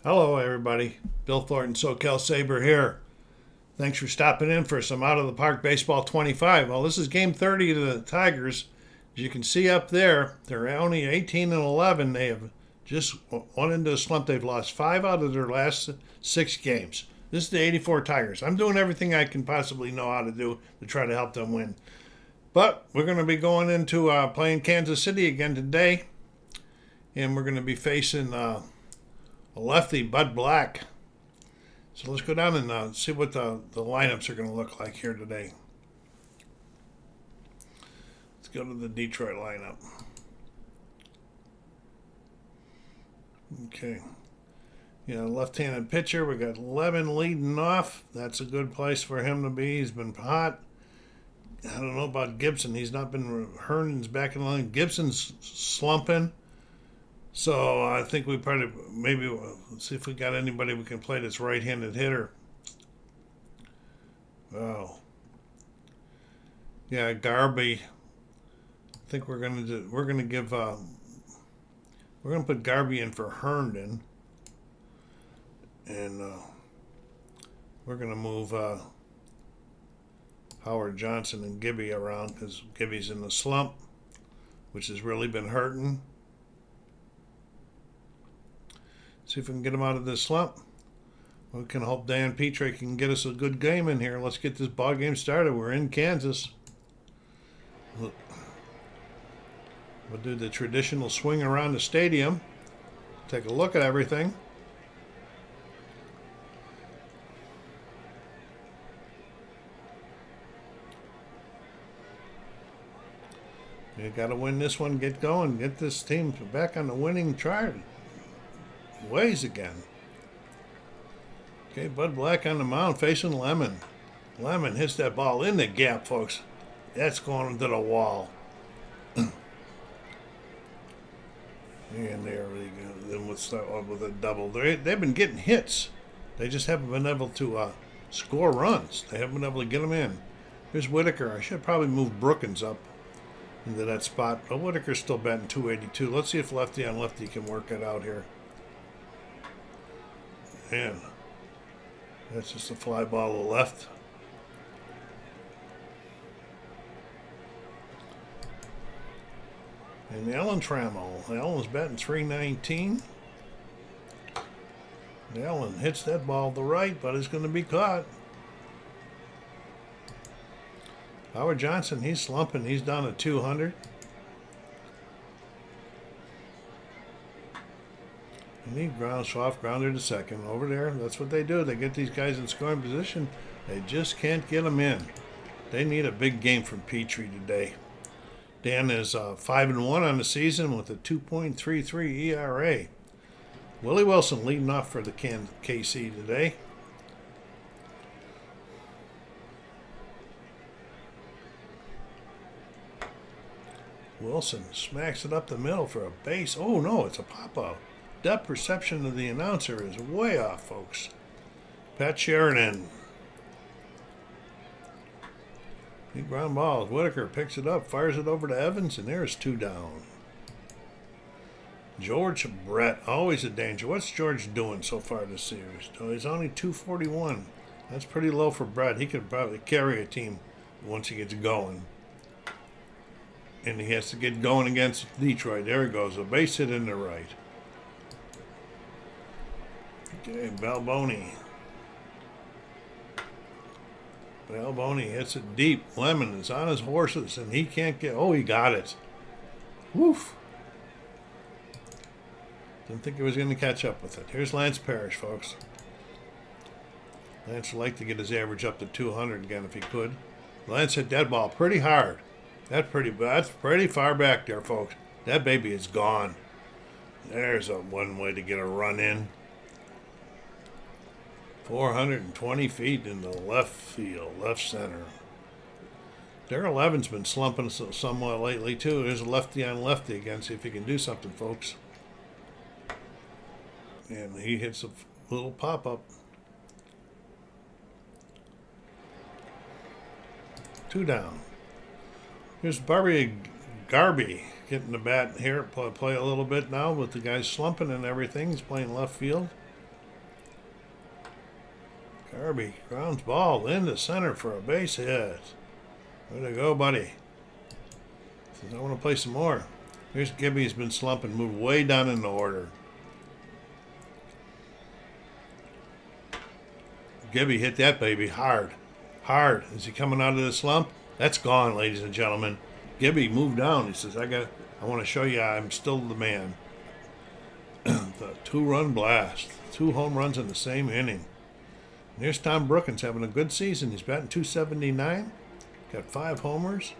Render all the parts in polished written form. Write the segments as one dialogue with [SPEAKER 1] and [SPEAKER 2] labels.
[SPEAKER 1] Hello, everybody. Bill Thornton, SoCal Saber here. Thanks for stopping in for some Out of the Park Baseball 25. Well, this is game 30 to the Tigers. As you can see up there, they're only 18 and 11. They have just went into a slump. They've lost 5 out of their last 6 games. This is the 84 Tigers. I'm doing everything I can possibly know how to do to try to help them win. But we're going to be going into playing Kansas City again today. And we're going to be facing a lefty, Bud Black. So let's go down and see what the lineups are going to look like here today. Let's go to the Detroit lineup. Okay. Left-handed pitcher. We got Levin leading off. That's a good place for him to be. He's been hot. I don't know about Gibson. He's not been. Herndon's back in the line. Gibson's slumping. So I think we maybe see if we got anybody we can play that's right-handed hitter. Oh, yeah, Garby. I think we're gonna put Garby in for Herndon, and we're gonna move Howard Johnson and Gibby around because Gibby's in the slump, which has really been hurting. See if we can get him out of this slump. We can hope Dan Petry can get us a good game in here. Let's get this ball game started. We're in Kansas. We'll do the traditional swing around the stadium. Take a look at everything. You got to win this one, get going, get this team back on the winning chart ways again. Okay, Bud Black on the mound facing Lemon. Lemon hits that ball in the gap, folks. That's going into the wall. And there we go. Then we'll start off with a double. They've been getting hits. They just haven't been able to score runs. They haven't been able to get them in. Here's Whitaker. I should probably move Brookins up into that spot. But Whitaker's still batting 282. Let's see if lefty on lefty can work it out here. Man, that's just a fly ball to the left. And Alan Trammell. Alan's batting 319. Alan hits that ball to the right, but it's going to be caught. Howard Johnson, he's slumping. He's down to 200. And he grounds soft grounder to second over there. That's what they do. They get these guys in scoring position. They just can't get them in. They need a big game from Petry today. Dan is 5-1 on the season with a 2.33 ERA. Willie Wilson leading off for the KC today. Wilson smacks it up the middle for a base. Oh no, it's a pop-out. Depth perception of the announcer is way off, folks. Pat Sheridan. Big ground balls. Whitaker picks it up, fires it over to Evans, and there's 2 down. George Brett, always a danger. What's George doing so far this series? Oh, he's only 241. That's pretty low for Brett. He could probably carry a team once he gets going. And he has to get going against Detroit. There he goes. A base hit in the right. Okay, Balboni. Balboni hits it deep. Lemon is on his horses, and he can't get... Oh, he got it. Woof. Didn't think he was going to catch up with it. Here's Lance Parrish, folks. Lance would like to get his average up to 200 again if he could. Lance hit that ball pretty hard. That's pretty far back there, folks. That baby is gone. There's one way to get a run in. 420 feet in the left field, left center. Darrell Evans been slumping somewhat lately, too. There's a lefty on lefty again. See if he can do something, folks. And he hits a little pop-up. 2 down. Here's Garby getting the bat here. Play a little bit now with the guys slumping and everything. He's playing left field. Garby grounds ball into center for a base hit. Way to go, buddy. Says, I want to play some more. Here's Gibby. Has been slumping, moved way down in the order. Gibby hit that baby hard. Hard. Is he coming out of the slump? That's gone, ladies and gentlemen. Gibby moved down. He says, I want to show you I'm still the man. The 2-run blast. 2 home runs in the same inning. And here's Tom Brookins having a good season. He's batting .279. Got 5 homers.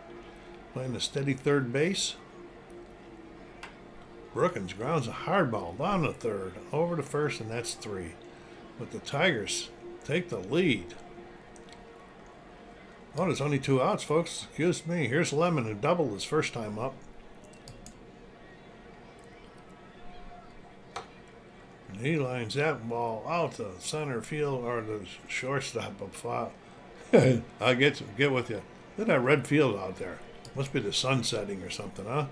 [SPEAKER 1] Playing a steady third base. Brookins grounds a hard ball down to third. Over to first, and that's 3. But the Tigers take the lead. Oh, there's only 2 outs, folks. Excuse me. Here's Lemon, who doubled his first time up. And he lines that ball out to center field or the shortstop up foul. I'll get with you. Look at that red field out there. Must be the sun setting or something, huh?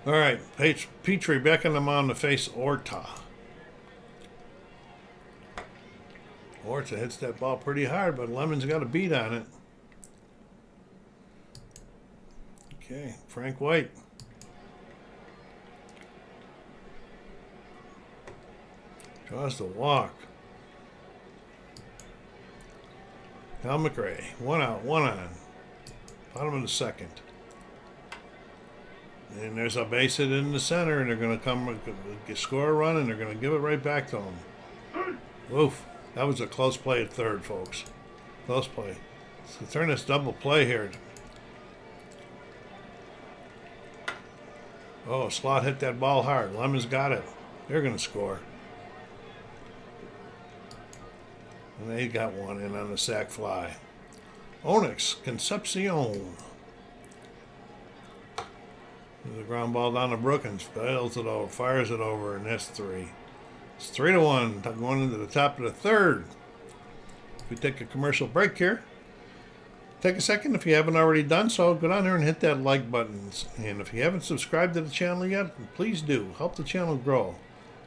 [SPEAKER 1] All right, Petry beckoned him on to face Orta. Orta hits that ball pretty hard, but Lemon's got a beat on it. Okay, Frank White. Draws the walk. Cal McRae, 1 out, 1 on. Bottom of the second. And there's a base hit in the center, and they're going to come score a run, and they're going to give it right back to him. Oof. That was a close play at third, folks. Close play. So turn this double play here. Oh, Slot hit that ball hard. Lemon's got it. They're going to score. And they got one in on the sac fly. Onyx Concepcion. There's a ground ball down to Brookins. Fails it over. Fires it over, and that's 3. It's 3-1. Going into the top of the third. We take a commercial break here. Take a second if you haven't already done so. Go down there and hit that like button. And if you haven't subscribed to the channel yet, please do. Help the channel grow.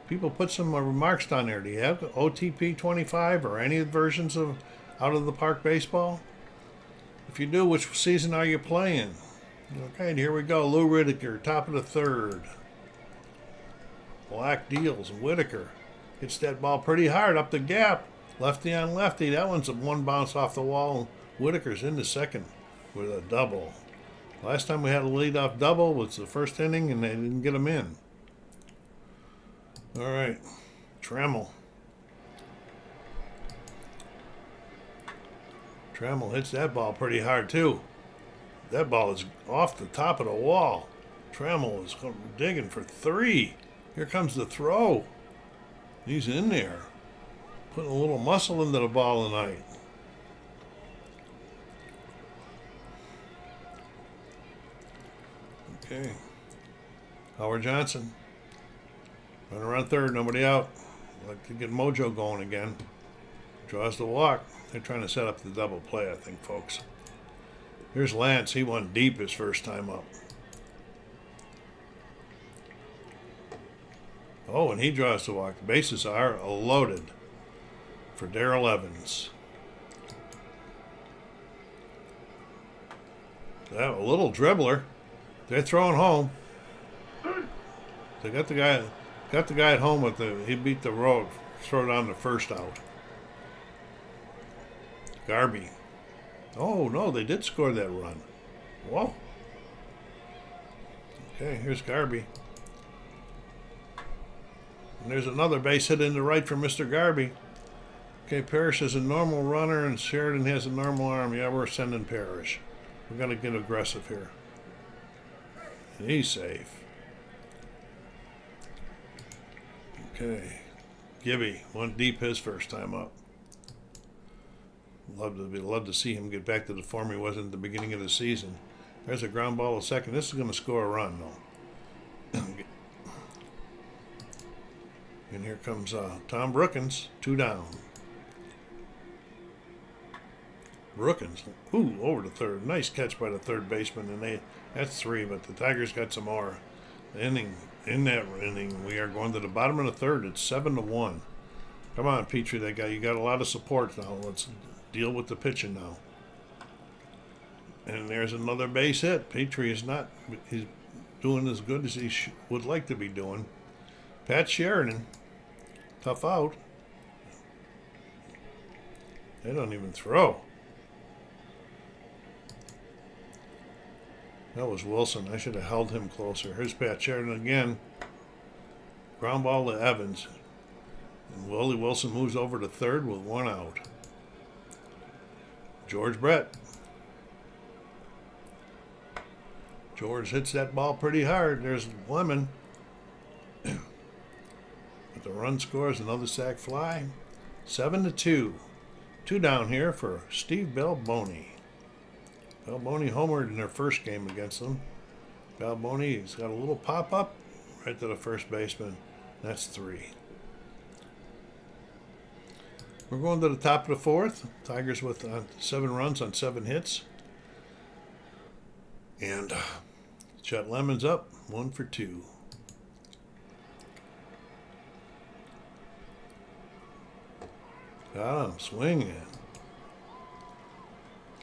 [SPEAKER 1] People put some remarks down there. Do you have OTP 25 or any versions of Out of the Park Baseball? If you do, which season are you playing? Okay, here we go. Lou Whitaker, top of the third. Black deals. Whitaker hits that ball pretty hard up the gap. Lefty on lefty. That one's a 1 bounce off the wall. Whitaker's in the second with a double. Last time we had a leadoff double was the first inning, and they didn't get him in. All right, Trammell. Trammell hits that ball pretty hard, too. That ball is off the top of the wall. Trammell is digging for 3. Here comes the throw. He's in there. Putting a little muscle into the ball tonight. Okay. Howard Johnson. Running around third, nobody out. Like to get mojo going again. Draws the walk. They're trying to set up the double play, I think, folks. Here's Lance. He went deep his first time up. Oh, and he draws the walk. The bases are loaded for Darrell Evans. A little dribbler. They're throwing home. They got the guy at home with he beat the road. Throw down the first out. Garby. Oh, no, they did score that run. Whoa. Okay, here's Garby. And there's another base hit in the right for Mr. Garby. Okay, Parrish is a normal runner, and Sheridan has a normal arm. Yeah, we're sending Parrish. We're going to get aggressive here. And he's safe. Okay. Gibby went deep his first time up. Love to see him get back to the form he was in the beginning of the season. There's a ground ball a second. This is going to score a run, though. And here comes Tom Brookins, 2 down. Brookins, ooh, over to third. Nice catch by the third baseman, and that's 3. But the Tigers got some more. In that inning, we are going to the bottom of the third. It's 7-1. Come on, Petry, that guy. You got a lot of support now. Let's deal with the pitching now. And there's another base hit. Petry is not. He's doing as good as he would like to be doing. Pat Sheridan, tough out. They don't even throw. That was Wilson. I should have held him closer. Here's Pat Sheridan again. Ground ball to Evans. And Willie Wilson moves over to third with one out. George Brett. George hits that ball pretty hard. There's Lemon. But the run scores another sac fly. 7-2. 2 down here for Steve Balboni. Balboni homered in their first game against them. Balboni's got a little pop-up right to the first baseman. That's 3. We're going to the top of the fourth. Tigers with 7 runs on 7 hits. And Chet Lemon's up 1 for 2. Got him swinging.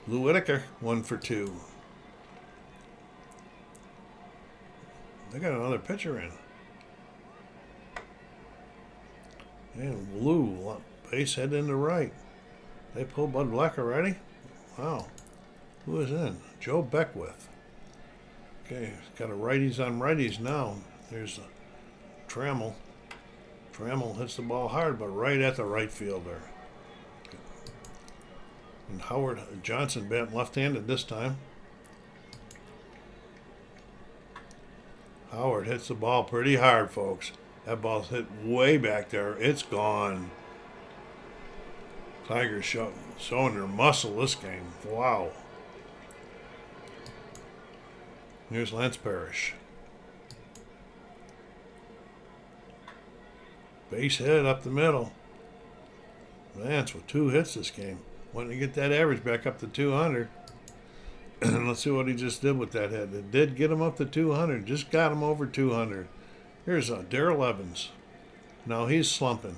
[SPEAKER 1] Lou Whitaker 1 for 2. They got another pitcher in. And Lou, base head into right. They pulled Bud Black already? Wow. Who is in? Joe Beckwith. Okay, got a righties on righties now. There's Trammell. Trammell hits the ball hard, but right at the right fielder. And Howard Johnson batting left-handed this time. Howard hits the ball pretty hard, folks. That ball's hit way back there. It's gone. Tigers showing their muscle this game. Wow. Here's Lance Parrish. Base hit up the middle. Lance with 2 hits this game. Wanting to get that average back up to 200. Let's see what he just did with that hit. It did get him up to 200. Just got him over 200. Here's Darrell Evans. Now he's slumping.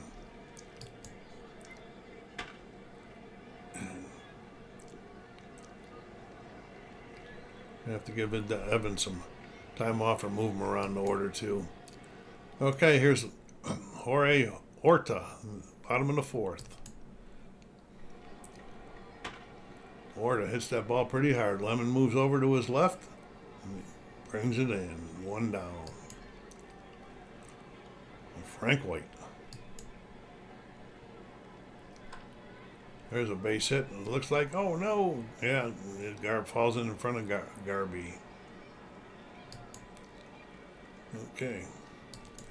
[SPEAKER 1] I have to give Evans some time off or move him around the order too. Okay, here's Jorge Horta, bottom of the fourth. Horta hits that ball pretty hard. Lemon moves over to his left and brings it in. 1 down. Frank White. There's a base hit. It looks like, oh no. Yeah, Garb falls in front of Garby. Okay.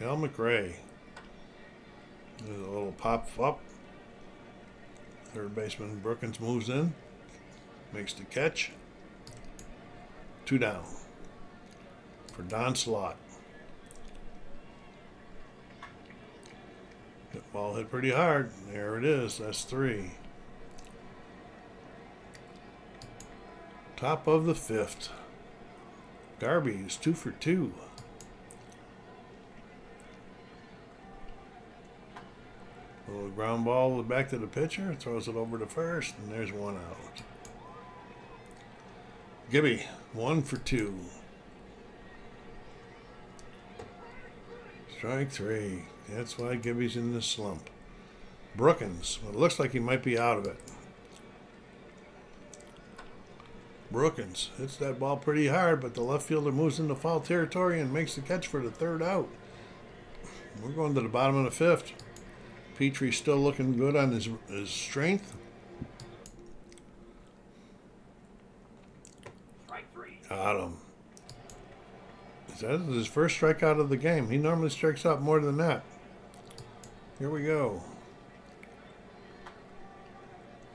[SPEAKER 1] Al McRae. There's a little pop up. Third baseman Brookins moves in. Makes the catch. 2 down for Don Slott. That ball hit pretty hard. There it is. That's 3. Top of the 5th. Garby is 2 for 2. A little ground ball back to the pitcher. Throws it over to first, and there's 1 out. Gibby, 1 for 2. Strike 3. That's why Gibby's in this slump. Brookins. Well, it looks like he might be out of it. Brookins hits that ball pretty hard, but the left fielder moves into foul territory and makes the catch for the 3rd out. We're going to the bottom of the 5th. Petry still looking good on his strength. Got him. That is his first strikeout of the game. He normally strikes out more than that. Here we go.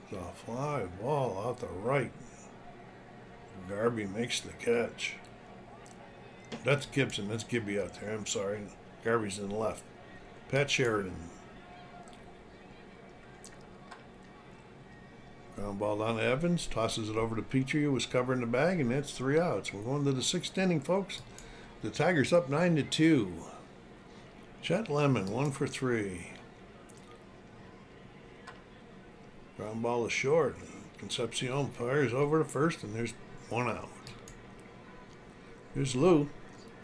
[SPEAKER 1] It's a fly ball out the right. Garby makes the catch. That's Gibson. That's Gibby out there. I'm sorry. Garby's in the left. Pat Sheridan. Ground ball down to Evans. Tosses it over to Petry, who was covering the bag, and that's 3 outs. We're going to the 6th inning, folks. The Tigers up 9-2. Chet Lemon, 1 for 3. Ground ball is short. Concepcion fires over to first, and there's one out. Here's Lou,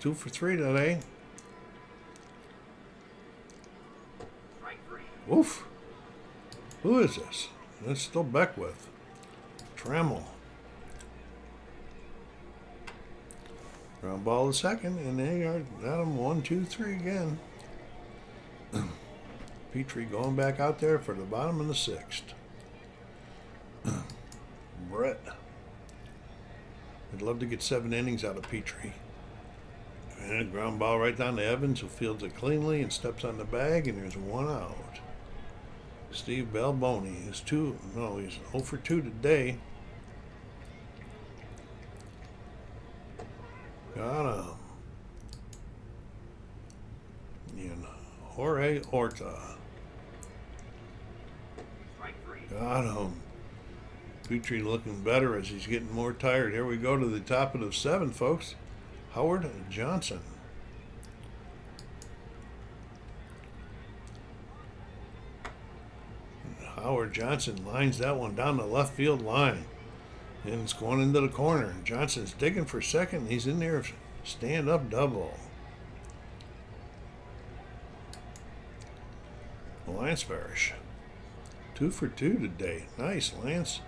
[SPEAKER 1] 2 for 3 today. Woof. Who is this? It's still Beckwith. Trammell. Ground ball to second, and they are at him 1, 2, 3 again. Petry going back out there for the bottom of the 6th. Brett. I'd love to get 7 innings out of Petry. And a ground ball right down to Evans, who fields it cleanly and steps on the bag, and there's one out. Steve Balboni is 0 for 2 today. Got him. And Jorge Horta. Got him. Petry looking better as he's getting more tired. Here we go to the top of the 7th, folks. Howard Johnson. Howard Johnson lines that one down the left field line. And it's going into the corner. Johnson's digging for second. He's in there, stand-up double. Lance Parrish. 2 for 2 today. Nice, Lance.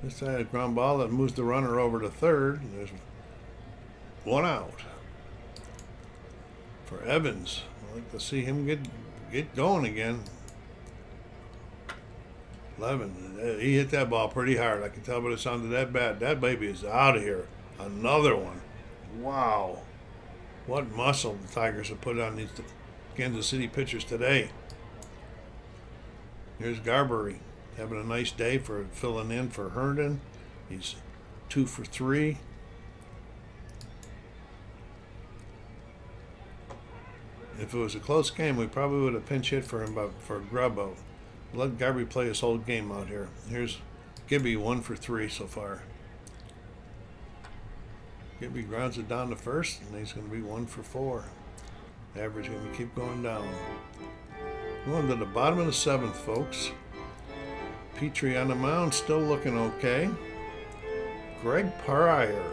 [SPEAKER 1] This is a ground ball that moves the runner over to third. And there's one out for Evans. I'd like to see him get going again. 11. He hit that ball pretty hard. I can tell by the sound of that bat. That baby is out of here. Another one. Wow. What muscle the Tigers have put on these Kansas City pitchers today. Here's Garbery having a nice day for filling in for Herndon. He's 2 for 3. If it was a close game, we probably would have pinch hit for him for Grubbo. Let Garbery play his whole game out here. Here's Gibby, 1 for 3 so far. Gibby grounds it down to first, and he's going to be 1 for 4. Average going to keep going down. Going to the bottom of the 7th, folks. Petry on the mound, still looking okay. Greg Pryor.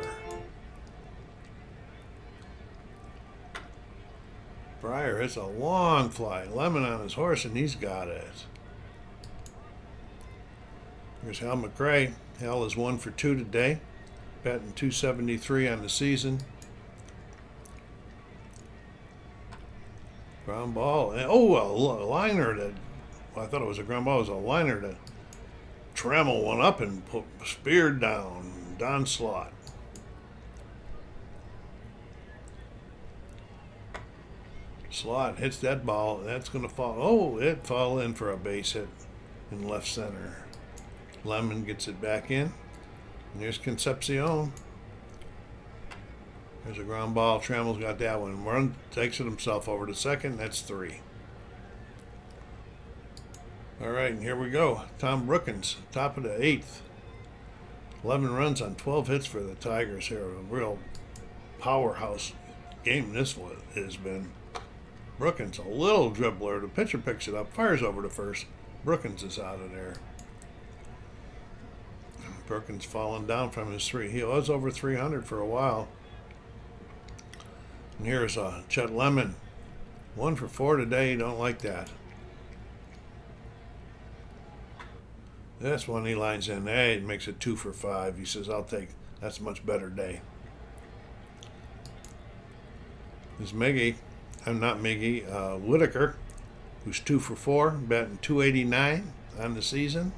[SPEAKER 1] Pryor hits a long fly. Lemon on his horse, and he's got it. Here's Hal McRae. Hal is 1 for 2 today. Batting .273 on the season. Ground ball. Oh, a liner that, well, I thought it was a ground ball. It was a liner that Trammell went up and speared down. Don Slott. Slott hits that ball. That's going to fall. Oh, it fell in for a base hit in left center. Lemon gets it back in. And here's Concepcion. There's a ground ball. Trammell's got that one. Run takes it himself over to second. That's 3. All right, and here we go. Tom Brookins, top of the 8th. 11 runs on 12 hits for the Tigers here. A real powerhouse game this one has been. Brookins, a little dribbler. The pitcher picks it up, fires over to first. Brookins is out of there. Brookins falling down from his 3. He was over 300 for a while. And here's Chet Lemon. 1 for 4 today. You don't like that. This one he lines in. Hey, it makes it 2 for 5. He says, I'll take, that's a much better day. There's Miggy. I'm not Miggy. Whitaker, who's 2 for 4, batting .289 on the season.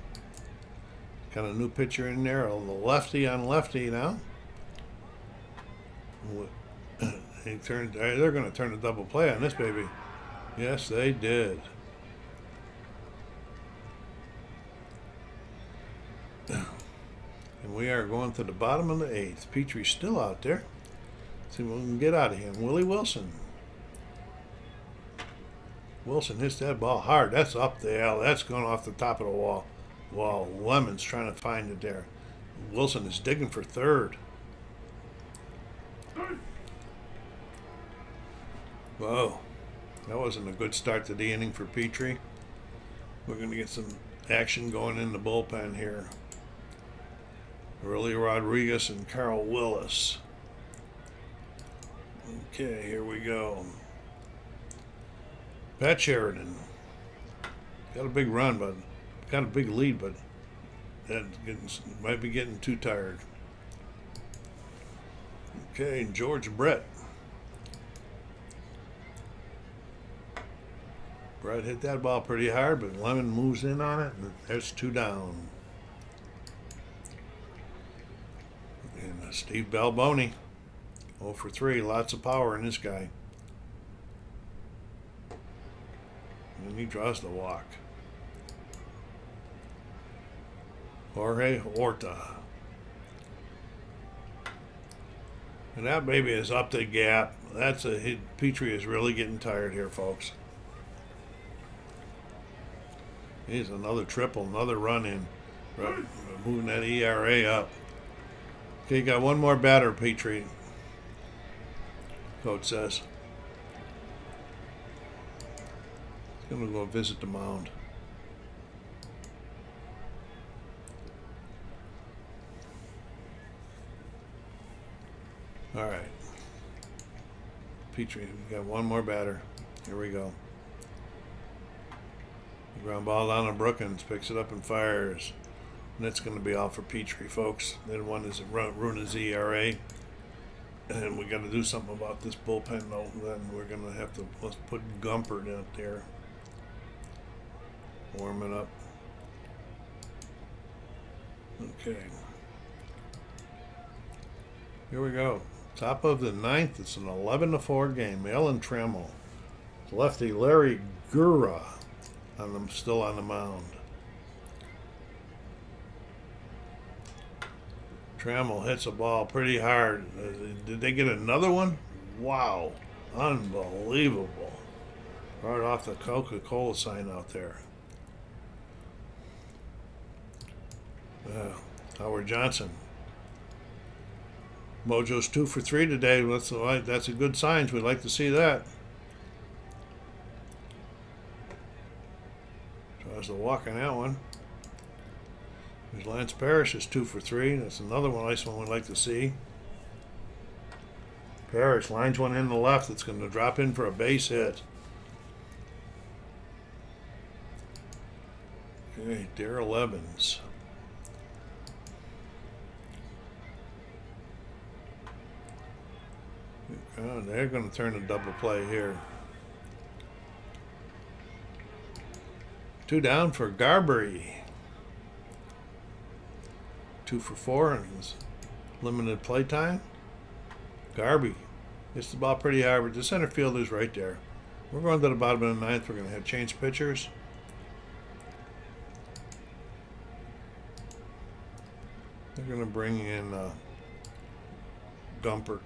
[SPEAKER 1] Got a new pitcher in there, a lefty on lefty now. They're going to turn a double play on this baby. Yes, they did. And we are going to the bottom of the 8th. Petry's still out there. Let's see what we can get out of him. Willie Wilson. Wilson hits that ball hard. That's up there. That's going off the top of the wall. Well, Lemon's trying to find it there. Wilson is digging for third. Whoa. That wasn't a good start to the inning for Petry. We're going to get some action going in the bullpen here. Early Rodriguez and Carl Willis. Okay, here we go. Pat Sheridan. Got a big run, but got a big lead, but that might be getting too tired. Okay, George Brett. Brett hit that ball pretty hard, but Lemon moves in on it, and there's 2 down. And Steve Balboni, 0 for 3, lots of power in this guy. And he draws the walk. Jorge Horta. And that baby is up the gap. That's a hit. Petry is really getting tired here, folks. He's another triple, another run in, moving that ERA up. Okay, got one more batter, Petry. Coach says. He's going to go visit the mound. All right. Petry, we got one more batter. Here we go. Ground ball down to Brookins, picks it up and fires. And that's going to be all for Petry, folks. Then one is ruin his ERA. And we got to do something about this bullpen, though. Then we're going to have to let's put Gumpert out there. Warm it up. Okay. Here we go. Top of the 9th. It's an 11-4 game. Alan Trammell. Lefty Larry Gura still on the mound. Trammell hits a ball pretty hard. Did they get another one? Wow. Unbelievable. Right off the Coca-Cola sign out there. Howard Johnson. Mojo's 2 for 3 today. That's a good sign. We'd like to see that. Tries to walk on that one. There's Lance Parrish is 2 for 3. That's another nice one we'd like to see. Parrish lines one in the left that's going to drop in for a base hit. Okay, Darrell Evans. Oh, they're going to turn a double play here. 2 down for Garbury. 2 for 4 and limited play time. Garby hits the ball pretty hard, but the center fielder's right there. We're going to the bottom of the 9th. We're going to have change pitchers. They're going to bring in Gumpert.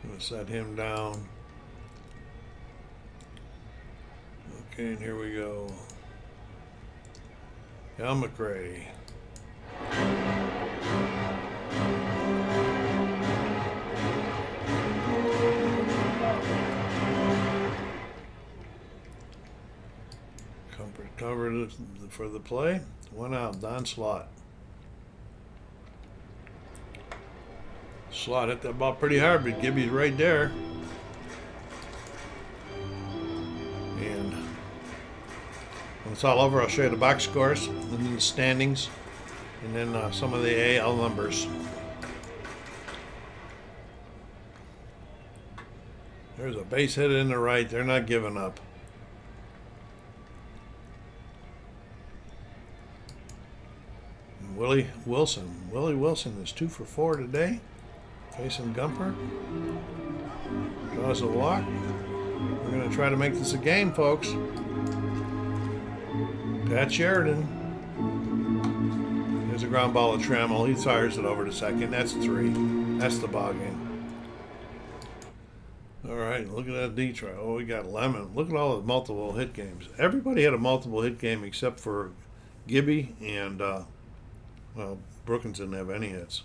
[SPEAKER 1] Going to set him down. Okay, and here we go. Al McRae. Comfort covered for the play. 1 out. Don Slott. Slott hit that ball pretty hard, but Gibby's right there. And when it's all over, I'll show you the box scores and then the standings and then some of the AL numbers. There's a base hit in the right. They're not giving up. And Willie Wilson is 2 for 4 today. Facing Gumpert. Draws a walk. We're going to try to make this a game, folks. Pat Sheridan. There's a ground ball to Trammell. He fires it over to second. That's 3. That's the ball game. All right, look at that Detroit. Oh, we got Lemon. Look at all the multiple hit games. Everybody had a multiple hit game except for Gibby and, Brookins didn't have any hits.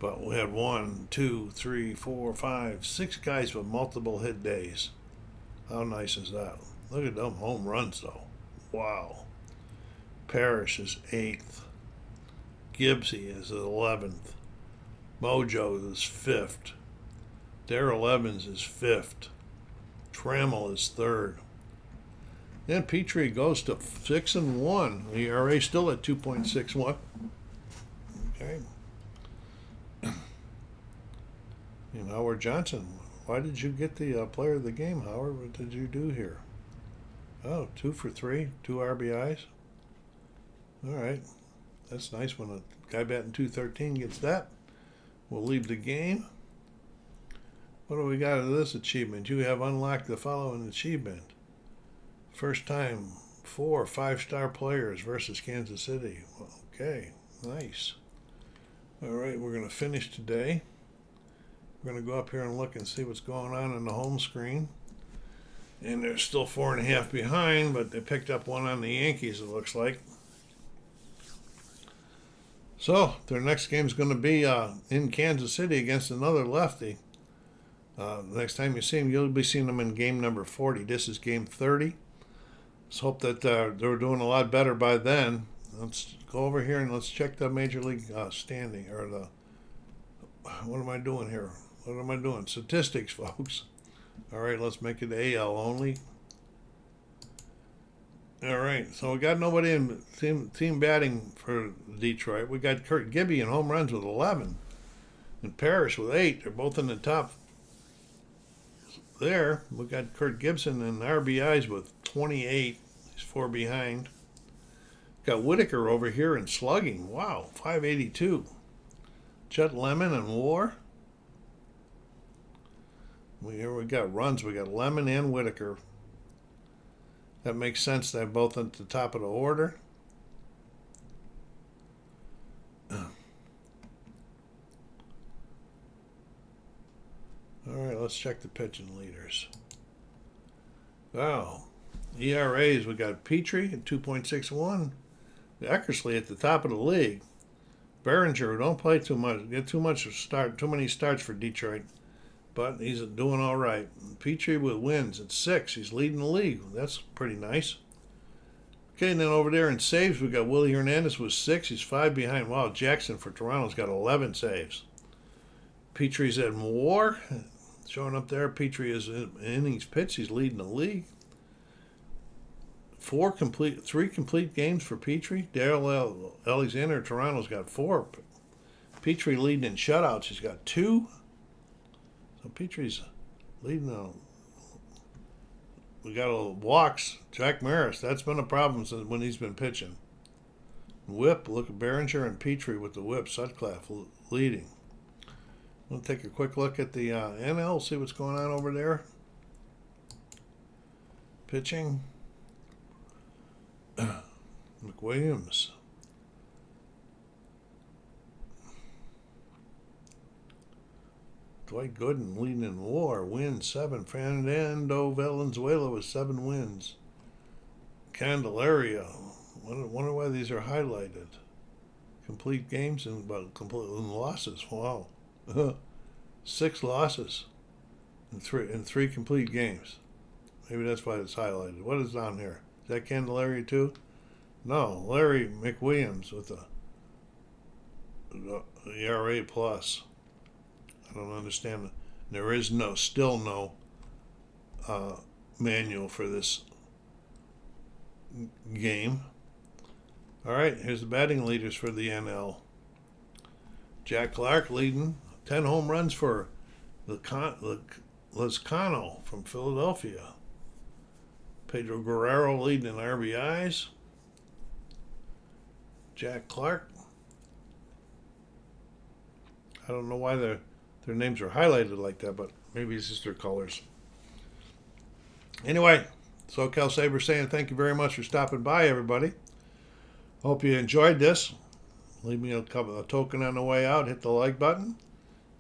[SPEAKER 1] But we had 1, 2, 3, 4, 5, 6 guys with multiple hit days. How nice is that? Look at them home runs, though. Wow. Parrish is 8th. Gibbsy is 11th. Mojo is 5th. Darrell Evans is 5th. Trammell is 3rd. And Petry goes to 6-1. The ERA still at 2.61. Okay. And Howard Johnson. Why did you get the player of the game, Howard? What did you do here? Oh, 2 for 3, 2 RBIs. All right. That's nice when a guy batting .213 gets that. We'll leave the game. What do we got out of this achievement? You have unlocked the following achievement. First time 4 5-star players versus Kansas City. Okay, nice. All right, we're going to finish today. We're going to go up here and look and see what's going on the home screen. And they're still 4.5 behind, but they picked up one on the Yankees, it looks like. So their next game is going to be in Kansas City against another lefty. Next time you see them, you'll be seeing them in game number 40. This is game 30. Let's hope that they're doing a lot better by then. Let's go over here and let's check the Major League standing, or the, what am I doing here? What am I doing? Statistics, folks. All right, let's make it AL only. All right, so we got nobody in team batting for Detroit. We got Kurt Gibby in home runs with 11, and Parrish with 8. They're both in the top there. We got Kurt Gibson in RBIs with 28. He's 4 behind. Got Whitaker over here in slugging. Wow, 582. Chet Lemon and WAR. Here we got runs. We got Lemon and Whitaker. That makes sense. They're both at the top of the order. All right, let's check the pitching leaders. Wow. ERAs, we got Petry at 2.61. Eckersley at the top of the league. Behringer, don't play too much. Get too many starts for Detroit. But he's doing all right. Petry with wins at 6. He's leading the league. That's pretty nice. Okay, and then over there in saves, we got Willie Hernandez with 6. He's 5 behind. Wow, Jackson for Toronto's got 11 saves. Petry's at WAR. Showing up there. Petry is in innings pitched. He's leading the league. 3 complete games for Petry. Darrell Alexander of Toronto's got 4. Petry leading in shutouts. He's got 2. So Petry's leading. We got walks. Jack Maris. That's been a problem since when he's been pitching. Whip. Look at Behringer and Petry with the whip. Sutcliffe leading. We'll take a quick look at the NL. See what's going on over there. Pitching. McWilliams. Dwight Gooden leading in WAR. Wins 7. Fernando Valenzuela with 7 wins. Candelaria. Wonder why these are highlighted. Complete games and complete losses. Wow. 6 losses in 3 complete games. Maybe that's why it's highlighted. What is down here? Is that Candelaria too? No, Larry McWilliams with the ERA plus. I don't understand. There is still no manual for this game. All right, here's the batting leaders for the NL. Jack Clark leading, 10 home runs for Lezcano from Philadelphia. Pedro Guerrero leading in RBIs. Jack Clark. I don't know why their names are highlighted like that, but maybe it's just their colors. Anyway, SoCal Saber saying thank you very much for stopping by, everybody. Hope you enjoyed this. Leave me a token on the way out. Hit the like button.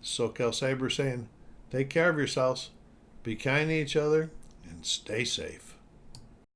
[SPEAKER 1] SoCal Saber saying take care of yourselves, be kind to each other, and stay safe.